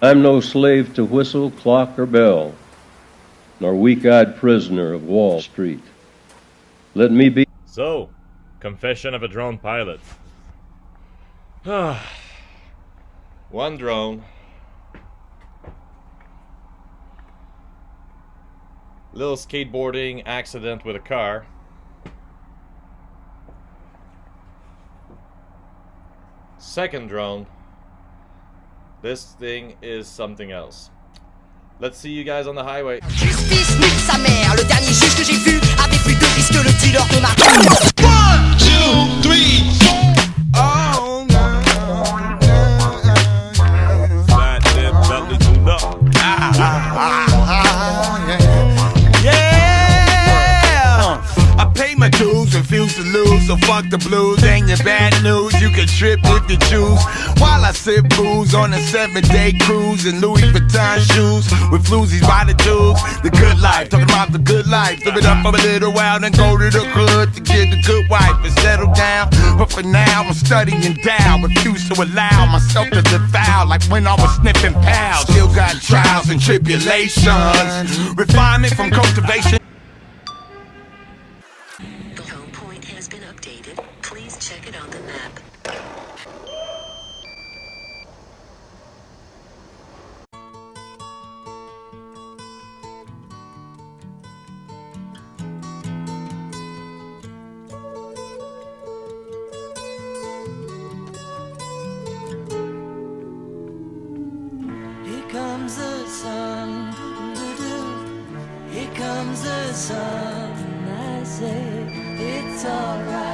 I'm no slave to whistle, clock, or bell, nor weak-eyed prisoner of Wall Street. Let me be... So, confession of a drone pilot. One drone. Little skateboarding accident with a car. Second drone. This thing is something else. Let's see you guys on the highway. Justice nique sa mère, le dernier juge que j'ai vu avait plus de risques que le dealer de ma... 1, 2, 3, 4. Oh, no. Flat lip, belly tune up. Yeah. I pay my dues, refuse to lose, so fuck the blues. Ain't your bad news, you can trip if you choose. While I sip booze on a 7-day cruise in Louis Vuitton shoes with floozies by the tubes. The good life, talking about the good life. Live it up for a little while, then go to the hood to get a good wife and settle down. But for now, I'm studying down, refuse to allow myself to defile like when I was sniffing pals. Still got trials and tribulations, refinement from cultivation. The home point has been updated. Please check it on the map. Here comes the sun, here comes the sun. I say it's alright.